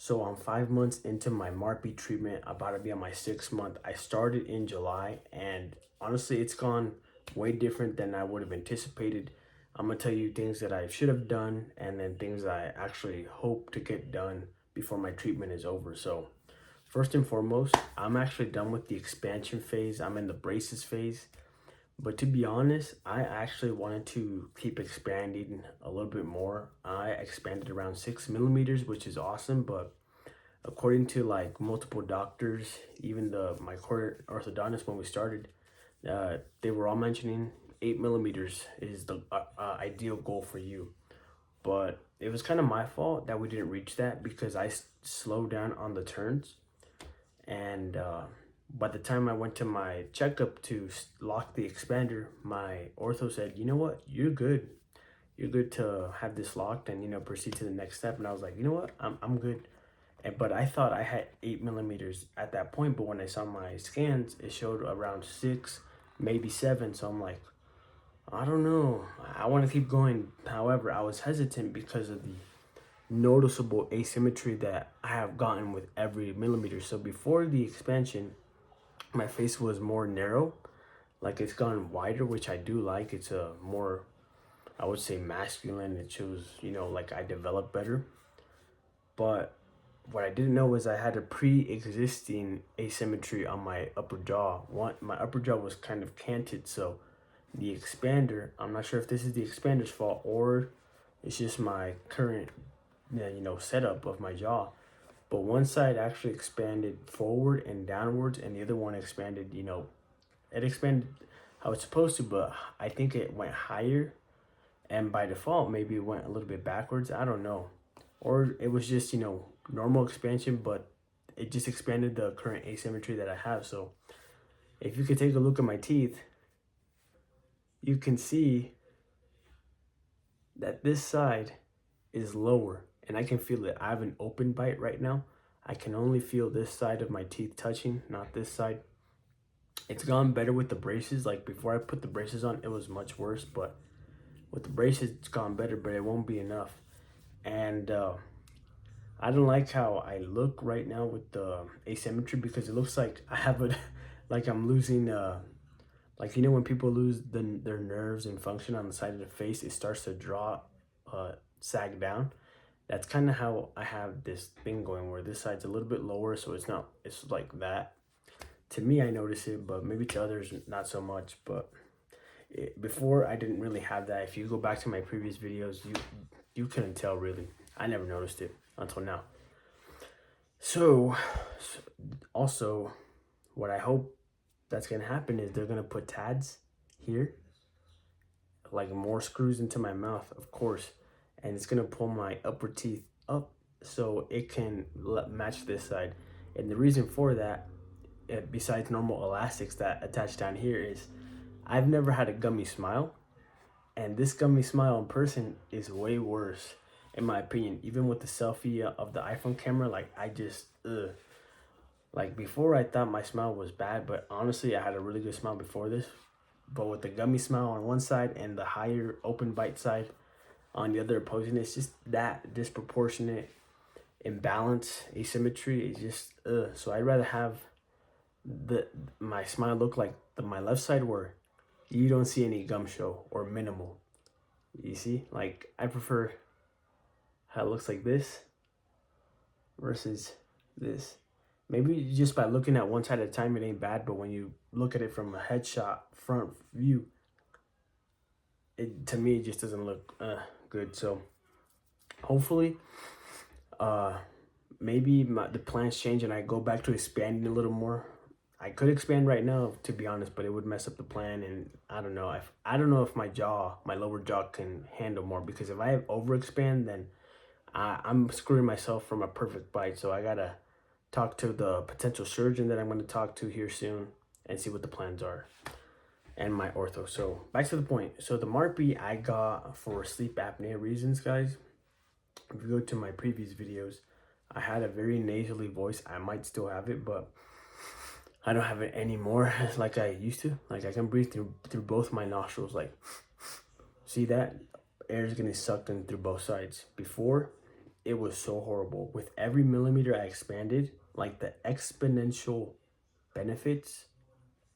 So I'm 5 months into my Marpie treatment, about to be on my 6th month. I started in July, and honestly, it's gone way different than I would have anticipated. I'm gonna tell you things that I should have done, and then things I actually hope to get done before my treatment is over. So first and foremost, I'm actually done with the expansion phase. I'm in the braces phase. But to be honest, I actually wanted to keep expanding a little bit more. I expanded around 6 millimeters, which is awesome. But according to like multiple doctors, even my core orthodontist when we started, they were all mentioning 8 millimeters is the ideal goal for you. But it was kind of my fault that we didn't reach that because I slowed down on the turns, and by the time I went to my checkup to lock the expander, my ortho said, you know what, you're good. You're good to have this locked and, proceed to the next step. And I was like, you know what, I'm good. But I thought I had 8 millimeters at that point. But when I saw my scans, it showed around 6, maybe 7. So I'm like, I don't know. I want to keep going. However, I was hesitant because of the noticeable asymmetry that I have gotten with every millimeter. So before the expansion, my face was more narrow, like it's gone wider, which I do like. It's a more, I would say, masculine. It shows, like I developed better. But what I didn't know is I had a pre-existing asymmetry on my upper jaw. My upper jaw was kind of canted, so the expander, I'm not sure if this is the expander's fault or it's just my current, setup of my jaw. But one side actually expanded forward and downwards, and the other one expanded, it expanded how it's supposed to, but I think it went higher, and by default, maybe it went a little bit backwards. I don't know. Or it was just, normal expansion, but it just expanded the current asymmetry that I have. So if you could take a look at my teeth, you can see that this side is lower, and I can feel it. I have an open bite right now. I can only feel this side of my teeth touching, not this side. It's gone better with the braces. Like before I put the braces on, it was much worse, but with the braces, it's gone better, but it won't be enough. And I don't like how I look right now with the asymmetry because it looks like I have a, like I'm losing, like, when people lose their nerves and function on the side of the face, it starts to draw, sag down. That's kind of how I have this thing going, where this side's a little bit lower, so it's like that. To me, I notice it, but maybe to others, not so much. But before, I didn't really have that. If you go back to my previous videos, you couldn't tell really. I never noticed it until now. So, also, what I hope that's gonna happen is they're gonna put TADs here, like more screws into my mouth, of course, and it's gonna pull my upper teeth up so it can match this side. And the reason for that, besides normal elastics that attach down here, is I've never had a gummy smile, and this gummy smile in person is way worse, in my opinion. Even with the selfie of the iPhone camera, like I just, like before I thought my smile was bad, but honestly I had a really good smile before this. But with the gummy smile on one side and the higher open bite side on the other opposing, it's just that disproportionate imbalance, asymmetry is just, so I'd rather have my smile look like my left side, where you don't see any gum show or minimal. You see, like I prefer how it looks like this versus this. Maybe just by looking at one side at a time, it ain't bad, but when you look at it from a headshot front view, to me, it just doesn't look good. So hopefully, maybe the plans change and I go back to expanding a little more. I could expand right now, to be honest, but it would mess up the plan, and I don't know if my lower jaw can handle more, because if I overexpand, then I'm screwing myself from a perfect bite. So I gotta talk to the potential surgeon that I'm going to talk to here soon and see what the plans are, and my ortho. So back to the point. So the Marpie I got for sleep apnea reasons, guys. If you go to my previous videos, I had a very nasally voice. I might still have it, but I don't have it anymore like I used to. Like I can breathe through both my nostrils. Like, see that? Air is getting sucked in through both sides. Before, it was so horrible. With every millimeter I expanded, like the exponential benefits,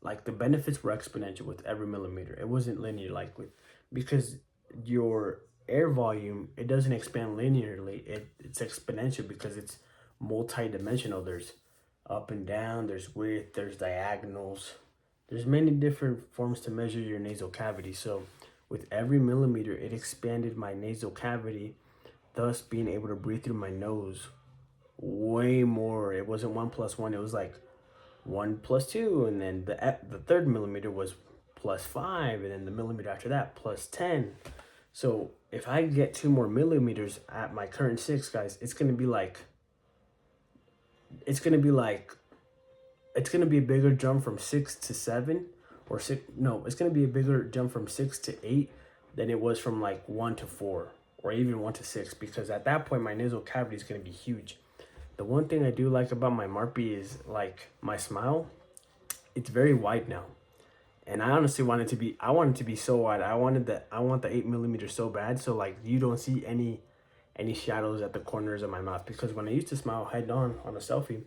like the benefits were exponential with every millimeter. It wasn't linear like with, because your air volume, it doesn't expand linearly. It's exponential because it's multi-dimensional. There's up and down, there's width, there's diagonals. There's many different forms to measure your nasal cavity. So with every millimeter, it expanded my nasal cavity, thus being able to breathe through my nose way more. It wasn't 1+1, it was like 1+2, and then the third millimeter was +5, and then the millimeter after that +10. So if I get 2 more millimeters at my current 6, guys, it's gonna be a bigger jump from 6 to 7, or 6. No, it's gonna be a bigger jump from 6 to 8 than it was from like 1 to 4, or even 1 to 6, because at that point my nasal cavity is gonna be huge. The one thing I do like about my Marpie is like my smile. It's very wide now, and I honestly want it to be. I want it to be so wide. I want the 8mm so bad, so like you don't see any shadows at the corners of my mouth. Because when I used to smile head on a selfie,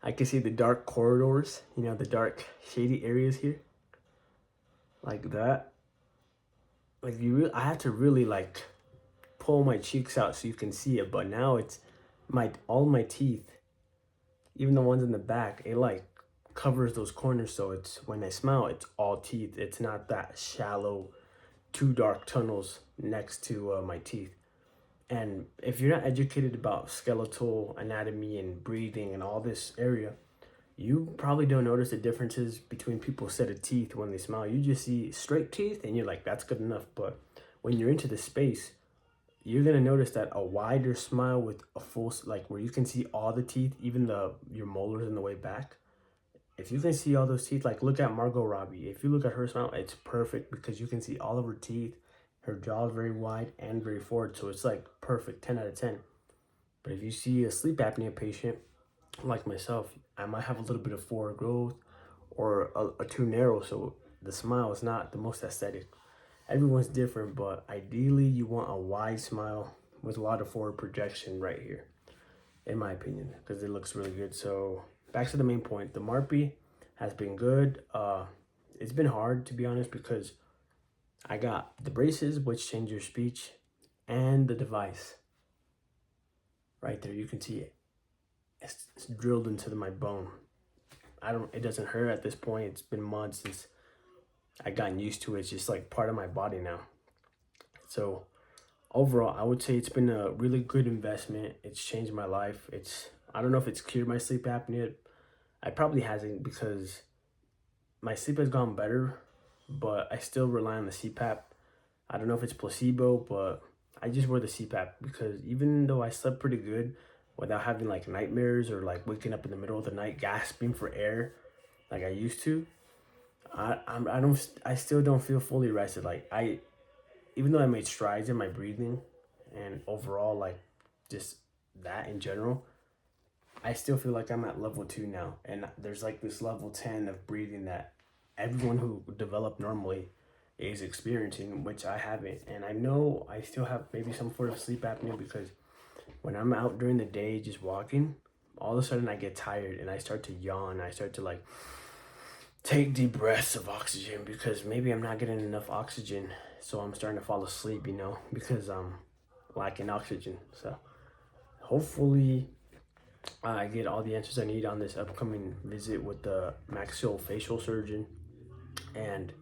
I could see the dark corridors. You know, the dark shady areas here, like that. Like I have to really like pull my cheeks out so you can see it. But now it's all my teeth, even the ones in the back, it like covers those corners. So it's, when I smile, it's all teeth. It's not that shallow, two dark tunnels next to my teeth. And if you're not educated about skeletal anatomy and breathing and all this area, you probably don't notice the differences between people's set of teeth when they smile. You just see straight teeth and you're like, that's good enough. But when you're into the space, you're gonna notice that a wider smile with a full, like where you can see all the teeth, even your molars in the way back. If you can see all those teeth, like look at Margot Robbie. If you look at her smile, it's perfect because you can see all of her teeth. Her jaw is very wide and very forward, so it's like perfect, 10 out of 10. But if you see a sleep apnea patient like myself, I might have a little bit of forward growth or a too narrow, so the smile is not the most aesthetic. Everyone's different, but ideally you want a wide smile with a lot of forward projection right here, in my opinion, because it looks really good. So back to the main point, the Marpie has been good. It's been hard, to be honest, because I got the braces, which change your speech, and the device. Right there, you can see it. It's drilled into my bone. It doesn't hurt at this point. It's been months since I gotten used to it. It's just like part of my body now. So overall, I would say it's been a really good investment. It's changed my life. I don't know if it's cured my sleep apnea. It probably hasn't, because my sleep has gone better, but I still rely on the CPAP. I don't know if it's placebo, but I just wear the CPAP because even though I slept pretty good without having like nightmares or like waking up in the middle of the night gasping for air like I used to, I still don't feel fully rested. Like even though I made strides in my breathing and overall like just that in general, I still feel like I'm at level 2 now. And there's like this level 10 of breathing that everyone who developed normally is experiencing, which I haven't. And I know I still have maybe some sort of sleep apnea because when I'm out during the day just walking, all of a sudden I get tired and I start to yawn. I start to like take deep breaths of oxygen because maybe I'm not getting enough oxygen. So I'm starting to fall asleep, because I'm lacking oxygen. So hopefully I get all the answers I need on this upcoming visit with the maxillofacial surgeon and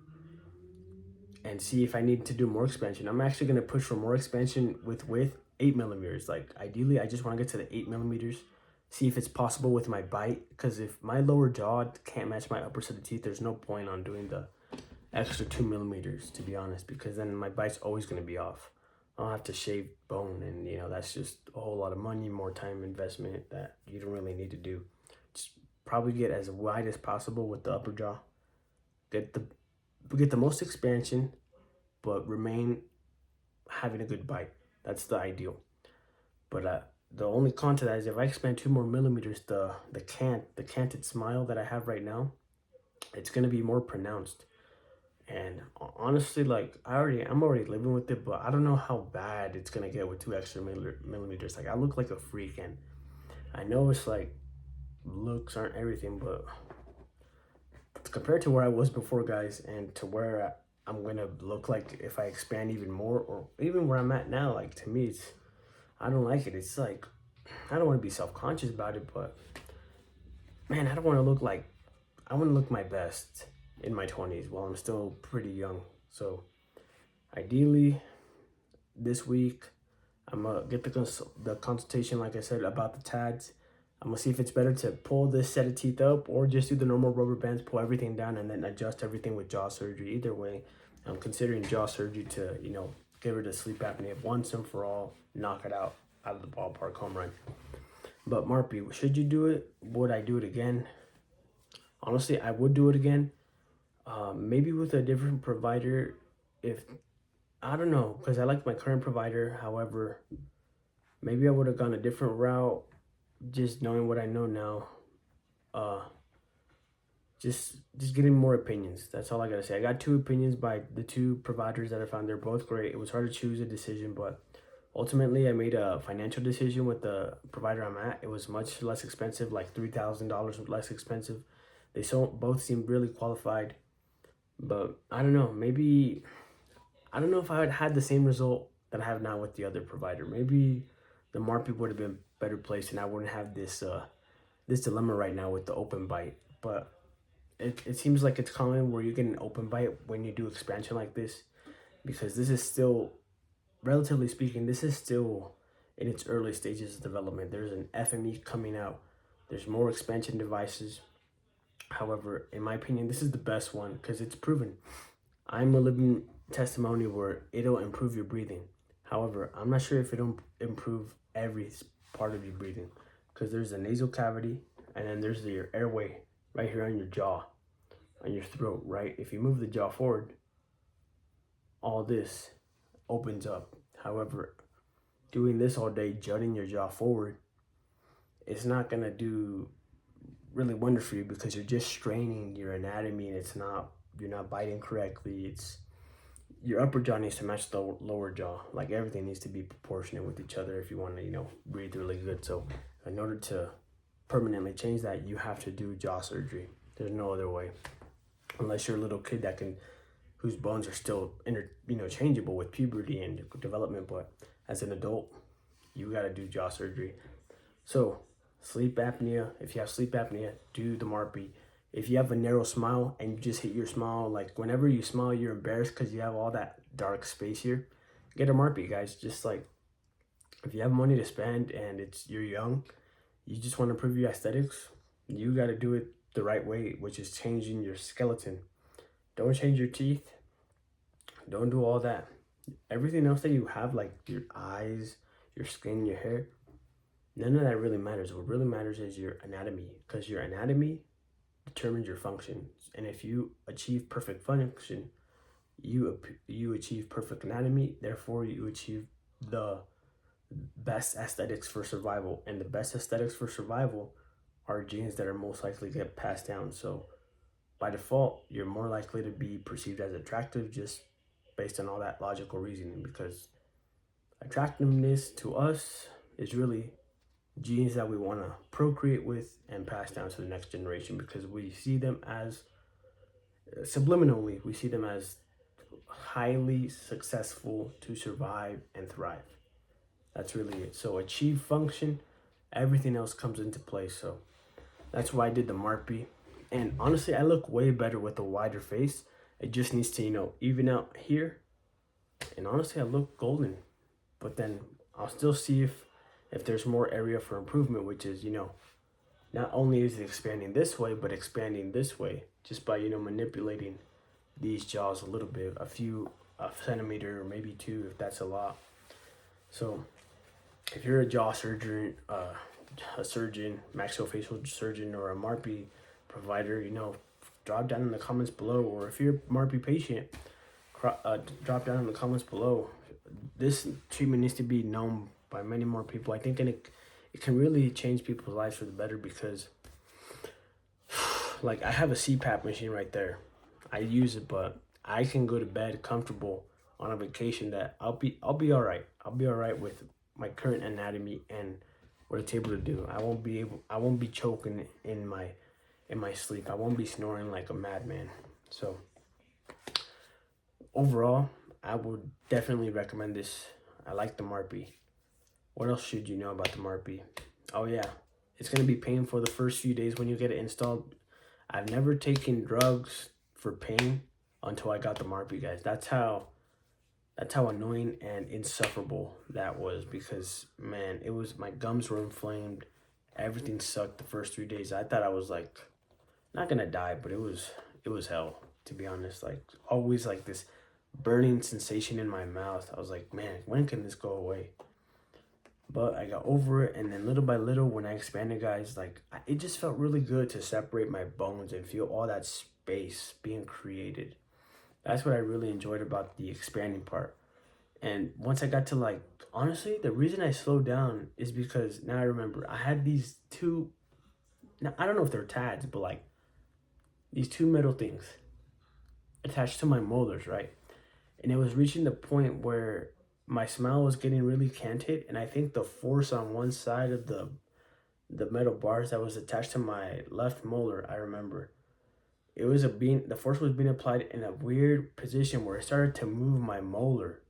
see if I need to do more expansion. I'm actually going to push for more expansion with 8mm. Like ideally, I just want to get to the 8mm, see if it's possible with my bite. Because if my lower jaw can't match my upper set of teeth, there's no point on doing the extra 2mm, to be honest, because then my bite's always going to be off. I'll have to shave bone, and that's just a whole lot of money, more time investment that you don't really need to do. Just probably get as wide as possible with the upper jaw. Get the most expansion, but remain having a good bite. That's the ideal. But the only con to that is if I expand 2 more millimeters, the canted smile that I have right now, it's gonna be more pronounced. And honestly, like I'm already living with it, but I don't know how bad it's gonna get with 2 extra millimeters. Like I look like a freak, and I know it's like looks aren't everything, but compared to where I was before, guys, and to where I'm gonna look like if I expand even more, or even where I'm at now, like to me, it's I don't like it. It's like I don't want to be self-conscious about it, but man, I don't want to look like I want to look my best in my 20s while I'm still pretty young. So ideally, this week I'm gonna get the consultation, like I said, about the TADs. I'm gonna see if it's better to pull this set of teeth up or just do the normal rubber bands, pull everything down, and then adjust everything with jaw surgery. Either way, I'm considering jaw surgery to, get rid of sleep apnea once and for all, knock it out of the ballpark, home run. But Marpie, should you do it? Would I do it again? Honestly, I would do it again. Maybe with a different provider. If I don't know, because I like my current provider. However, maybe I would have gone a different route. Just knowing what I know now, uh, just getting more opinions. That's all I gotta say. I got 2 opinions by the 2 providers that I found. They're both great. It was hard to choose a decision, but ultimately I made a financial decision with the provider I'm at. It was much less expensive, like $3,000 less expensive. Both seemed really qualified, but I don't know. Maybe I don't know if I had had the same result that I have now with the other provider. Maybe the Marpie would have been better placed, and I wouldn't have this dilemma right now with the open bite. But it seems like it's common where you get an open bite when you do expansion like this, because this is still, relatively speaking, this is still in its early stages of development. There's an FME coming out. There's more expansion devices. However, in my opinion, this is the best one because it's proven. I'm a living testimony where it'll improve your breathing. However, I'm not sure if it'll improve every part of your breathing, because there's a nasal cavity and then there's your airway right here on your jaw, on your throat, right? If you move the jaw forward, all this opens up. However, doing this all day, jutting your jaw forward, it's not gonna do really wonders for you because you're just straining your anatomy, and you're not biting correctly. It's your upper jaw needs to match the lower jaw. Like everything needs to be proportionate with each other if you want to, breathe really good. So in order to permanently change that, you have to do jaw surgery. There's no other way, unless you're a little kid whose bones are still changeable with puberty and development. But as an adult, you got to do jaw surgery. So sleep apnea, if you have sleep apnea, do the Marpie. If you have a narrow smile and you just hit your smile, like whenever you smile, you're embarrassed because you have all that dark space here, get a Marpie, guys. Just like, if you have money to spend and you're young, you just want to improve your aesthetics, you got to do it the right way, which is changing your skeleton. Don't change your teeth. Don't do all that. Everything else that you have, like your eyes, your skin, your hair, none of that really matters. What really matters is your anatomy, because your anatomy determines your function. And if you achieve perfect function, you achieve perfect anatomy. Therefore, you achieve the best aesthetics for survival. And the best aesthetics for survival are genes that are most likely to get passed down. So by default, you're more likely to be perceived as attractive just based on all that logical reasoning, because attractiveness to us is really genes that we want to procreate with and pass down to the next generation, because we see them as subliminally, we see them as highly successful to survive and thrive. That's really it. So achieve function, everything else comes into play. So that's why I did the Marpie. And honestly, I look way better with a wider face. It just needs to, even out here. And honestly, I look golden. But then I'll still see if there's more area for improvement, which is, not only is it expanding this way, but expanding this way just by, manipulating these jaws a little bit, a centimeter or maybe 2, if that's a lot. So if you're a jaw surgeon, a surgeon, maxillofacial surgeon, or a Marpie provider, drop down in the comments below. Or if you're a Marpie patient, drop down in the comments below. This treatment needs to be known by many more people. I think it can really change people's lives for the better, because like I have a CPAP machine right there. I use it, but I can go to bed comfortable on a vacation, that I'll be all right. I'll be all right with my current anatomy and what it's able to do. I won't be choking in my sleep. I won't be snoring like a madman. So overall, I would definitely recommend this. I like the Marpie. What else should you know about the Marpie? Oh yeah, it's gonna be painful the first few days when you get it installed. I've never taken drugs for pain until I got the Marpie, guys. That's how annoying and insufferable that was, because man, it was, my gums were inflamed. Everything sucked the first 3 days. I thought I was like not gonna die, but it was hell, to be honest. Like always like this burning sensation in my mouth. I was like, man, when can this go away? But I got over it, and then little by little, when I expanded, guys, like it just felt really good to separate my bones and feel all that space being created. That's what I really enjoyed about the expanding part. And once I got to, like, honestly, the reason I slowed down is because now I remember I had these two. Now I don't know if they're tads, but like these two metal things attached to my molars, right? And it was reaching the point where my smile was getting really canted, and I think the force on one side of the metal bars that was attached to my left molar, I remember it was the force was being applied in a weird position where it started to move my molar,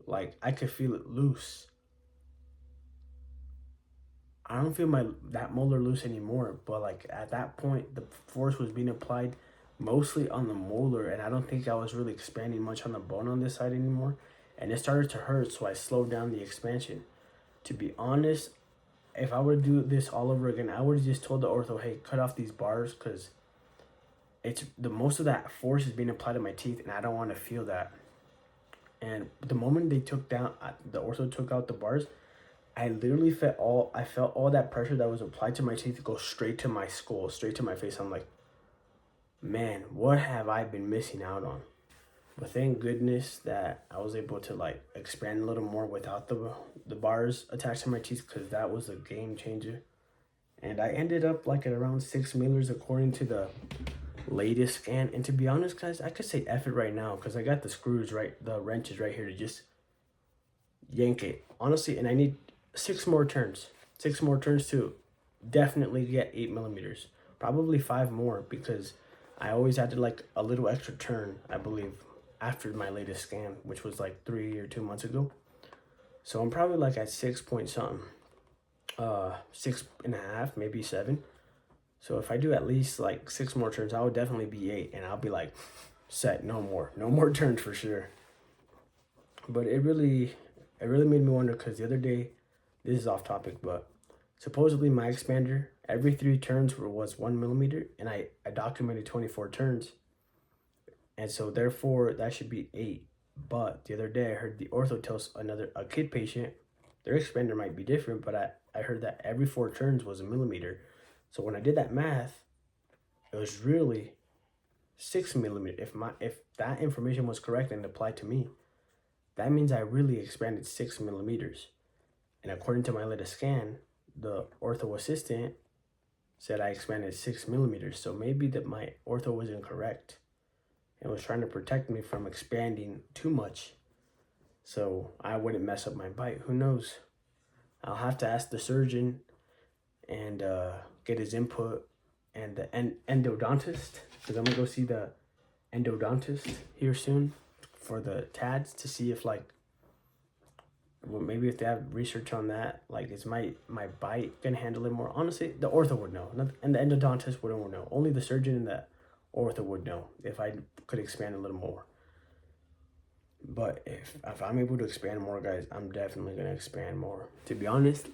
like I could feel it loose. I don't feel that molar loose anymore, but like at that point the force was being applied mostly on the molar, and I don't think I was really expanding much on the bone on this side anymore, and it started to hurt, so I slowed down the expansion. To be honest, if I were to do this all over again, I would have just told the ortho, hey, cut off these bars, because it's the most of that force is being applied to my teeth, and I don't want to feel that. And the moment the ortho took out the bars, I literally I felt all that pressure that was applied to my teeth go straight to my skull, straight to my face. I'm like, man, what have I been missing out on? But thank goodness that I was able to like expand a little more without the bars attached to my teeth, because that was a game changer. And I ended up like at around 6 millers according to the latest scan. And to be honest, guys, I could say F it right now, because I got the wrenches right here to just yank it. Honestly, and I need 6 more turns. 6 more turns to definitely get 8 millimeters. Probably 5 more, because I always had to like a little extra turn, I believe, after my latest scan, which was like 3 or 2 months ago. So I'm probably like at 6 point something, 6.5, maybe 7. So if I do at least like 6 more turns, I would definitely be 8, and I'll be like set, no more turns for sure. But it really made me wonder, because the other day, this is off topic, but supposedly my expander every 3 turns was 1 millimeter, and I documented 24 turns, and so therefore that should be 8. But the other day I heard the ortho tell a kid patient their expander might be different, but I heard that every 4 turns was a millimeter. So when I did that math, it was really 6 millimeter. If that information was correct and applied to me, that means I really expanded 6 millimeters. And according to my latest scan, the ortho assistant said I expanded 6 millimeters. So maybe that my ortho was incorrect and was trying to protect me from expanding too much, so I wouldn't mess up my bite. Who knows? I'll have to ask the surgeon and get his input, and the endodontist, because I'm gonna go see the endodontist here soon for the TADs, to see if like, well, maybe if they have research on that, like is my bite can handle it more. Honestly, the ortho would know, and the endodontist wouldn't know. Only the surgeon and the ortho would know if I could expand a little more. But if I'm able to expand more, guys, I'm definitely gonna expand more. To be honest,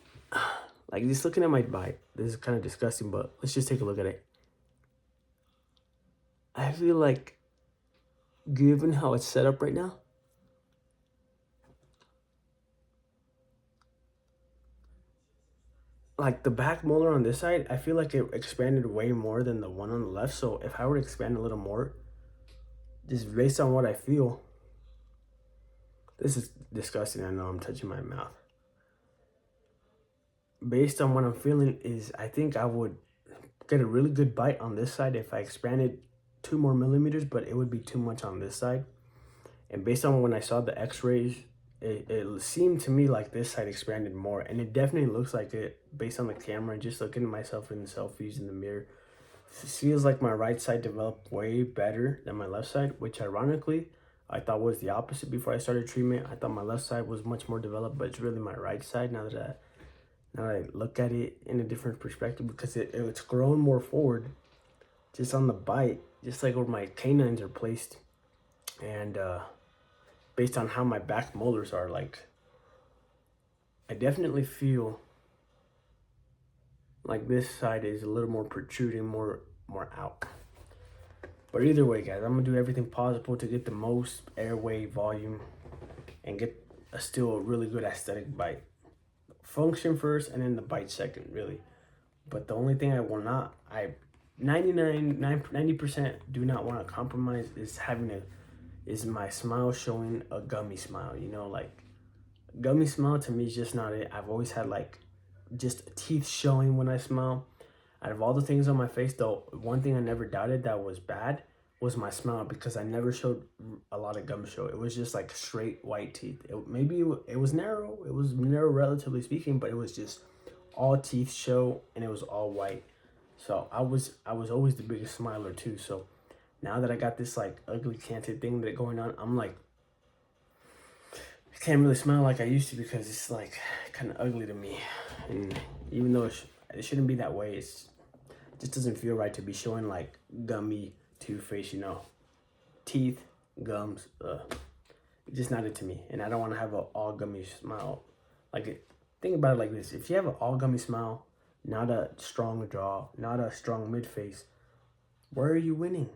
like just looking at my bite, this is kind of disgusting, but let's just take a look at it. I feel like, given how it's set up right now, like the back molar on this side, I feel like it expanded way more than the one on the left. So if I were to expand a little more, just based on what I feel, this is disgusting. I know I'm touching my mouth. Based on what I'm feeling, is I think I would get a really good bite on this side if I expanded 2 more millimeters, but it would be too much on this side. And based on when I saw the x-rays, it seemed to me like this side expanded more, and it definitely looks like it based on the camera and just looking at myself in the selfies in the mirror. It feels like my right side developed way better than my left side, which ironically I thought was the opposite before I started treatment. I thought my left side was much more developed, but it's really my right side now that I look at it in a different perspective, because it's grown more forward just on the bite, just like where my canines are placed. And based on how my back molars are, like, I definitely feel like this side is a little more protruding, more out. But either way, guys, I'm gonna do everything possible to get the most airway volume and get still a really good aesthetic bite. Function first and then the bite second, really. But the only thing I will not, 90% do not want to compromise is my smile showing a gummy smile. You know, like, gummy smile to me is just not it. I've always had like just teeth showing when I smile. Out of all the things on my face, though, one thing I never doubted that was bad was my smile, because I never showed a lot of gum show. It was just like straight white teeth. It was narrow. It was narrow, relatively speaking, but it was just all teeth show, and it was all white. So I was always the biggest smiler too. So now that I got this like ugly canted thing that going on, I'm like, I can't really smile like I used to, because it's like kind of ugly to me. And even though it shouldn't be that way, it just doesn't feel right to be showing like gummy two-face, you know, teeth, gums. It's just not it to me. And I don't want to have an all gummy smile. Like, think about it like this: if you have an all gummy smile, not a strong jaw, not a strong mid face, where are you winning?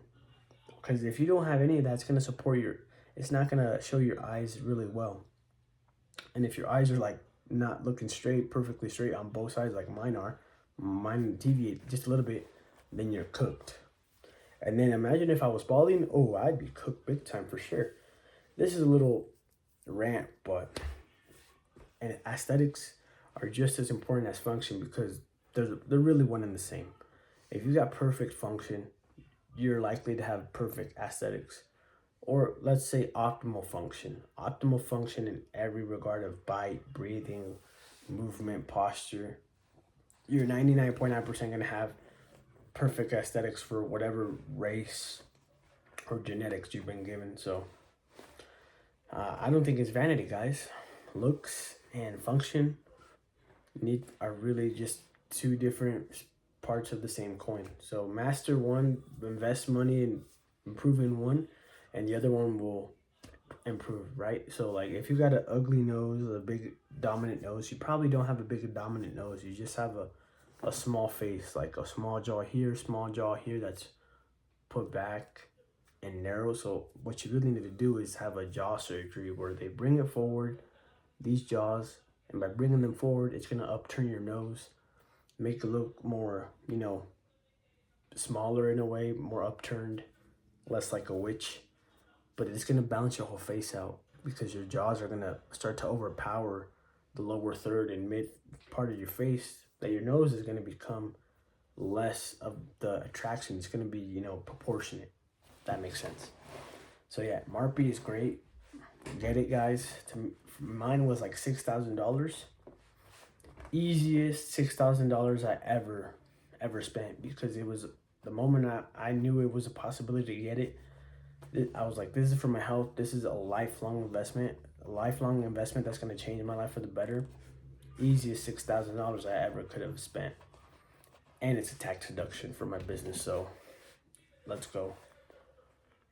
Because if you don't have any of that, it's gonna support it's not gonna show your eyes really well. And if your eyes are like not looking straight, perfectly straight on both sides like mine deviate just a little bit, then you're cooked. And then imagine if I was balding, oh, I'd be cooked big time for sure. This is a little rant, and aesthetics are just as important as function, because they're really one and the same. If you got perfect function, you're likely to have perfect aesthetics. Or let's say optimal function. Optimal function in every regard of bite, breathing, movement, posture. You're 99.9% going to have perfect aesthetics for whatever race or genetics you've been given. So I don't think it's vanity, guys. Looks and function are really just two different parts of the same coin. So master one, invest money in improving one, and the other one will improve, right? So like, if you got an ugly nose, a big dominant nose, you probably don't have a big dominant nose. You just have a small face, like a small jaw here, that's put back and narrow. So what you really need to do is have a jaw surgery where they bring it forward, these jaws, and by bringing them forward, it's gonna upturn your nose, make it look more, you know, smaller in a way, more upturned, less like a witch. But it's gonna balance your whole face out, because your jaws are gonna start to overpower the lower third and mid part of your face, that your nose is gonna become less of the attraction. It's gonna be, you know, proportionate. If that makes sense. So yeah, Marpie is great. Get it, guys. Mine was like $6,000. Easiest $6,000 I ever spent, because it was the moment I knew it was a possibility to get it. I was like, this is for my health. This is a lifelong investment. A lifelong investment that's going to change my life for the better. Easiest $6,000 I ever could have spent. And it's a tax deduction for my business, so let's go.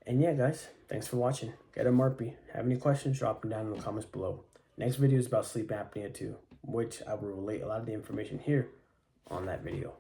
And yeah, guys, thanks for watching. Get a Marpie. Have any questions, drop them down in the comments below. Next video is about sleep apnea too, which I will relate a lot of the information here on that video.